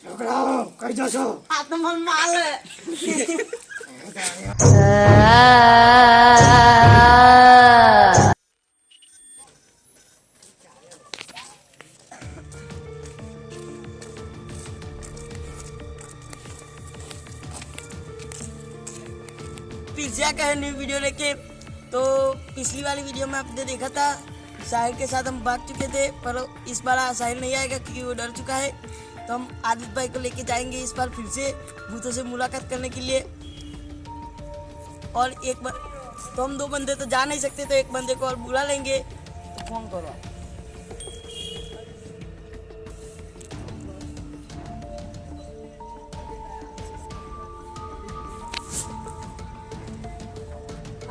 છોકરાઓ કઈ જશો? આ તો મને માલે. पिज्जा का है न्यू वीडियो लेके। तो पिछली वाली वीडियो में आपने देखा था साहिल के साथ हम भाग चुके थे, पर इस बार साहिल नहीं आएगा क्योंकि वो डर चुका है। तो हम आदित्य भाई को लेके जाएंगे इस बार फिर से भूतों से मुलाकात करने के लिए। और एक बार तो हम 2 बंदे तो जा नहीं सकते, तो एक बंदे को और बुला लेंगे। तो फोन करो।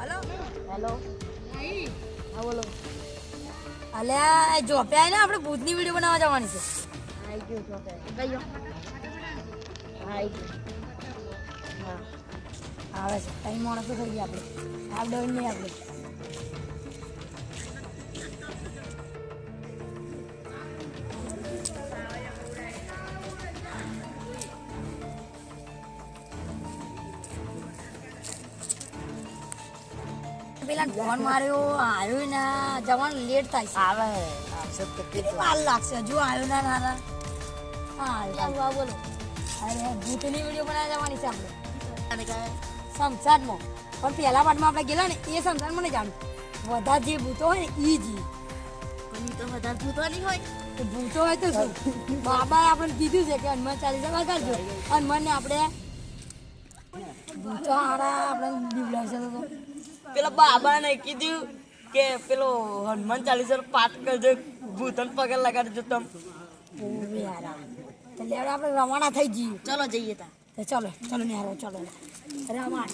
हेलो हेलो, हाँ बोलो। અલ્યા જોપે આય ને આપણે ભૂતની વિડિયો બનાવવા જવાની છે. आई क्यों तो है गयो आई હા આવે છે. ટાઈમ માણસો થઈ ગયા આપણે. આપણે નહીં આપણે. પેલા ફોન માર્યો આવ્યો ના જવાનું લેટ થાય છે. आवे आप सब तो કેટલી વાર લાગશે હજુ આવ્યો ના નાના. હા આવ્યો બોલો. અરે ભૂતની વિડિયો બનાવવા જવાની છે આપણે मैंने कहा શમશાનમાં. પણ પહેલા પાર્ટમાં આપણે ગયેલા ને એ શમશાનમાં નહીં જાણું. બધા જે ભૂતો હોય ને એ જ कोई तो વધારે ભૂતો નહીં હોય. તો ભૂતો હોય તો શું? બાબાએ આપણને કીધું છે કે હનુમાન ચાલીસા વગાડજો. હનુમાનને આપણે ભૂતો હારા આપણે બીવડાવશે તો. પેલા બાબાને કીધું કે પેલો હનુમાન ચાલીસા પાઠ કરજો, ભૂતન પગલ લગાડજો તમ. ઓવે હારા. તો લેવડે આપણે રવાના થઈ જઈએ. ચલો જઈએ તા. તો ચલો ચલો ને હારો ચલો રવાના.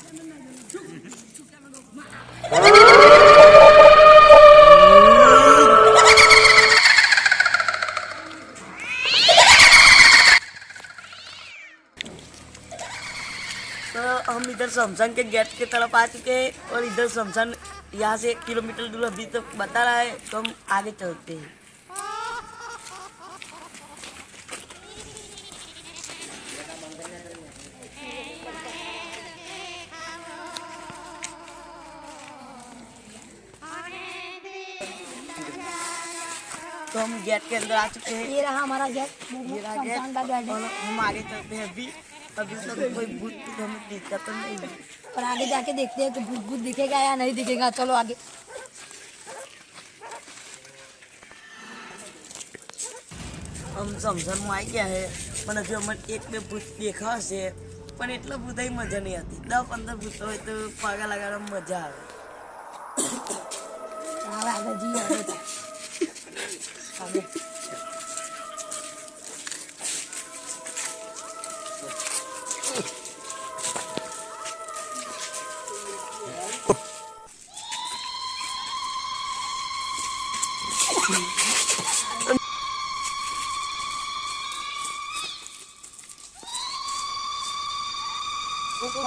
तो हम इधर शमशान के गेट की तरफ आ चुके हैं और इधर शमशान यहाँ से 1 किलोमीटर दूर अभी तक बता रहा है, तो हम आगे चलते हैं। तो हम गेट के अंदर आ चुके हैं। ये रहा हमारा गेट. ये रहा गेट शमशान का गेट और है. हम आगे चलते हैं। अभी तो कोई भूत तो हमें दिखता तो नहीं है। और आगे जाके देखते हैं कि भूत भूत दिखेगा या नहीं दिखेगा. चलो आगे. हम शमशान में आई गया है, પણ હજુ અમને 1-2 ભૂત દેખાવા છે, પણ એટલો બધાય મજા નહીં આવતી. 10-15 ભૂત હોય તો પાગા લગાડવામાં મજા આવે. હવે આગળ જઈએ આપણે. આગળ.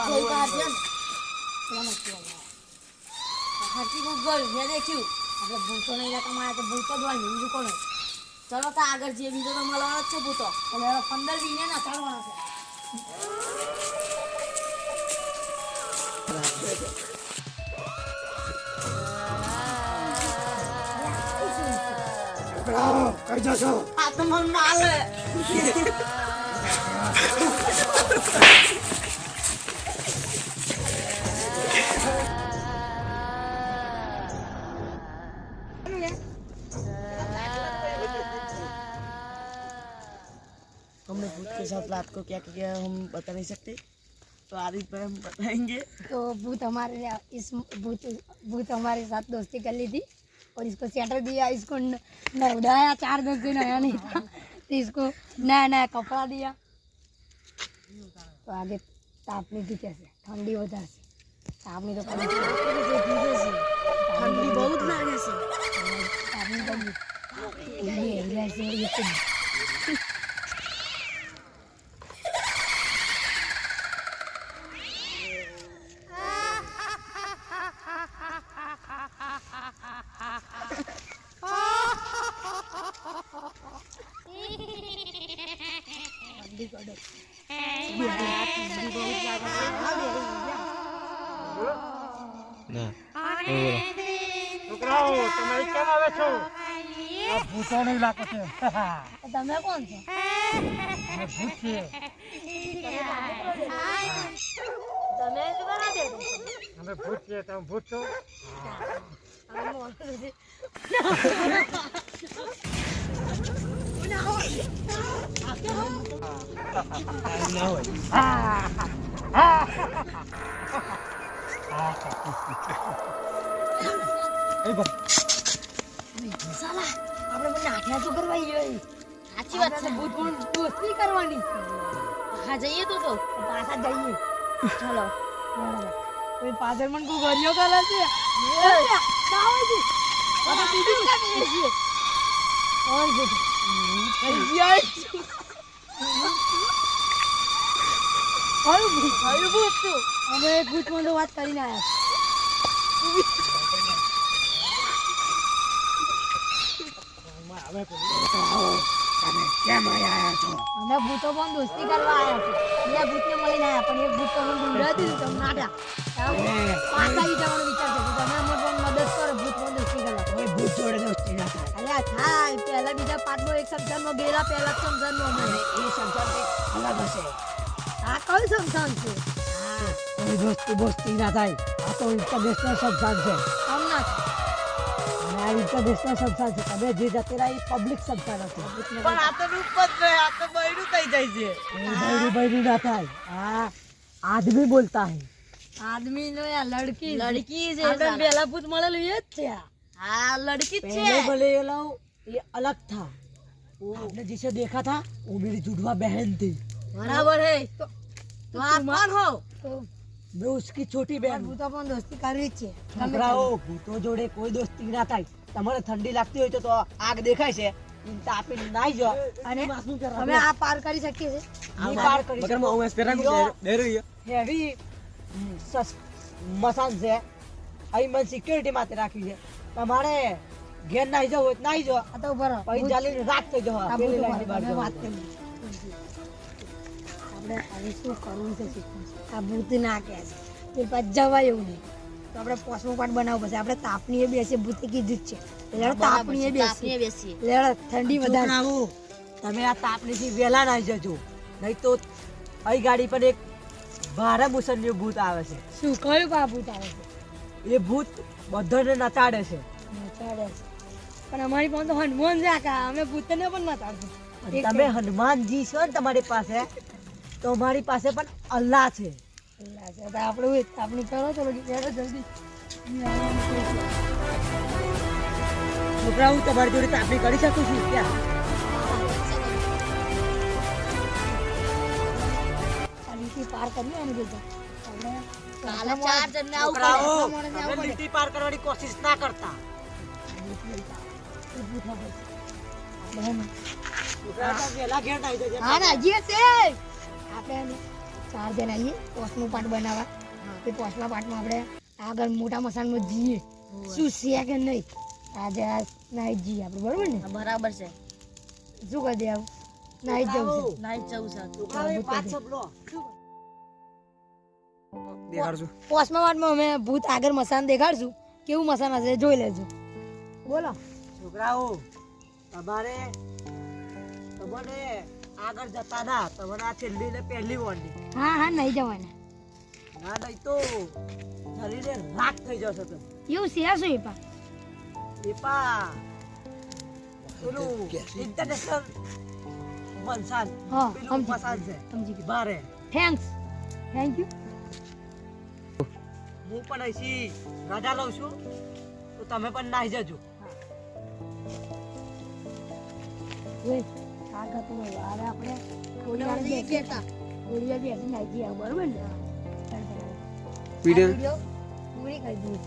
કોઈ બહાર છે ને? હરકી ગૂગલ મેં દેખ્યું. આપણે ભૂતો નહીં રહેતા તો ભૂતો જ હોય બીજું કોણ હોય? ચલો તો આગળ જઈએ. બીજો તો મળવાનો જ છે ભૂતો. એટલે હવે 15 વીને ના ચાલવાના છે. છોકરાઓ કઈ જશો? આ તો મને માલે. हमने भूत के साथ रात को क्या किया हम बता नहीं सकते, तो आदित्य भाई हम बताएंगे। तो भूत हमारे साथ दोस्ती कर ली थी और इसको स्वेटर दिया, इसको उड़ाया. 4 दिन से नया नहीं था तो इसको नया नया कपड़ा दिया. तो आगे तापनी थी कैसे ठंडी होता है. तापनी तो ठंडी बहुत लगे से। तापनी तो ઠંડી પડે ઠંડી બહુ જ લાગે છે હા ના છોકરાઓ તમે કેમ આવે છો આ ભૂતો નહીં લાગે છે તમે કોણ છો અમે ભૂત છીએ તમે તો બના દે અમે ભૂત છીએ તમે ભૂત છો ના હોય સાલા આપણે મને આઠ્યા તો કરવાઈ જોઈએ સાચી વાત છે ભૂત પણ દોસ્તી કરવાની હા જઈએ તો પાછા જઈએ ચલો કોઈ પાછળ મને કોઈ ગરિયો કરે છે અમે એક ભૂત માં વાત કરીને આવ્યા કેમ આવ્યા છો અમે ભૂતો પણ દોસ્તી કરવા આવ્યા છે બે ભૂતને મળીને આવ્યા પણ એક ભૂત તો મને ગુંડાતી હતી તમે નાટ્યા પાછા ઈ જવાનો વિચાર છે તમે અમને પણ મદદ કરો ભૂત પણ દોસ્તી કરવા કોઈ ભૂત જોડે દોસ્તી ના થાય અલ્યા થાય પહેલા બીજા પાર્ટમાં એક શમશાનમાં ગયેલા પહેલા શમશાનમાં અમે એ સંસાર અલગ હશે આ કયું શમશાન છે કોઈ દોસ્તી બોસ્તી ના થાય આ તો ઇન્ટરનેશનલ સંસાર છે હમણાં અને આ ઇન્ટરનેશનલ સંસાર છે તમે જે જતે રહ્યા એ પબ્લિક સંસાર હશે પણ આ તો રૂપ જ નહીં આ તો બૈરું થઈ જાય છે બૈરું બૈરું ના થાય આ આદમી બોલતા હૈ આદમી નો યાર લડકી લડકી છે આપણે પહેલા ભૂત મળેલું એ જ છે હા લड़की पहले भले ये लोग ये अलग था आपने जिसे देखा था वो मेरी जुड़वा बहन थी बराबर है तो आप कौन हो તો मैं उसकी छोटी बहन हूँ ભૂતો પણ દોસ્તી કરવી જ છે છોકરાઓ ભૂતો જોડે કોઈ દોસ્તી ના થાય તમારે ઠંડી લાગતી હોય તો આગ દેખાય છે ઈન તાપી નાઈ જો અને માસનું કરા અમે આ પાર કરી શકીએ છીએ નહીં પાર કરી મગર માં હું સ્પેરા કો દે રહી હેવી મસાન છે અહીં મને સિક્યોરિટી માટે રાખી છે તમારે ઘેર નાઈ જાવ હોય તો નાઈ જાવ આ તો ઉભા રહો પછી ચાલીને રાત થઈ જાવ આ પેલી ભૂત લાઈનની બહાર અમે જાવ. વાત કરી આપણે હવે શું કરવું છે શીખવું છે આ ભૂત ના કહે છે એ પાછ જવાય એવું નહીં તો આપણે પોસમો પાટ બનાવવું પડશે આપણે તાપણીએ બેસીએ ભૂતે કીધું જ છે એટલે તાપણીએ બેસીએ એટલે ઠંડી વધારે છોકરાઓ, તમે આ તાપણીથી વહેલા નાઈ જજો નહીં તો અહીં ગાડી પર એક ભારે મુસલનું ભૂત આવે છે શું કયું કા ભૂત આવે છે એ ભૂત બધાને નચાડે છે નચાડે છે પણ અમારી પાસે તો હનુમાન છે આખા અમે ભૂતને પણ નચાડશું અને તમે હનુમાનજી છો ને તમારી પાસે તો અમારી પાસે પણ અલ્લાહ છે અલ્લાહ છે તો આપણે તાપણી કરો તો બેઠો જલ્દી છોકરા હું તમારી જોડે તાપણી કરી શકું છું ક્યાં લીટી પાર કરીએ અને જજો કાલે 4 જણને આવું છોકરાઓ, પડે. તમે લીટી પાર કરવાની કોશિશ ના કરતા છોકરા, તમે વહેલા ઘેર નાઈ જજો. હા ના જે છે આપણે 4 જણ આવીએ પોસનું પાટ બનાવવા એ પોસના પાટમાં આપણે આગળ મોટા મસાનમાં જઈએ શું છે કે નહીં આજે નાઈ જઈએ આપણે બરોબર ને બરાબર છે શું કરી દે આવું નાઈ જ જવું છે નાઈટ જવું છે છોકરાઓ, એ વાત સાંભળો. દેખાડજો પોસમાં પાટમાં અમે ભૂત આગળ મસાન દેખાડશું કેવું મસાન હશે જોઈ લેજો બોલો છોકરાઓ, તમારે તમને આગળ જતા ના તમને આ છેલ્લી ને પહેલી વોર્નિંગ હા હા નહીં જવાના ના નહીં તો શરીરે રાખ થઈ જશો તમે એવું છે શું એ પા એપા પેલું ઇન્ટરનેશનલ મનસાન હા પેલું સમજી મસાન છે સમજી ગયું બારે થેન્ક યુ હું પણ અહીંથી રજા લઉં છું તો તમે પણ નાહી જજો આપણે થોડી વાર બેસી નાઈ જઈએ બરોબર ને વિડિયો વિડીયો પૂરી કરી દઈએ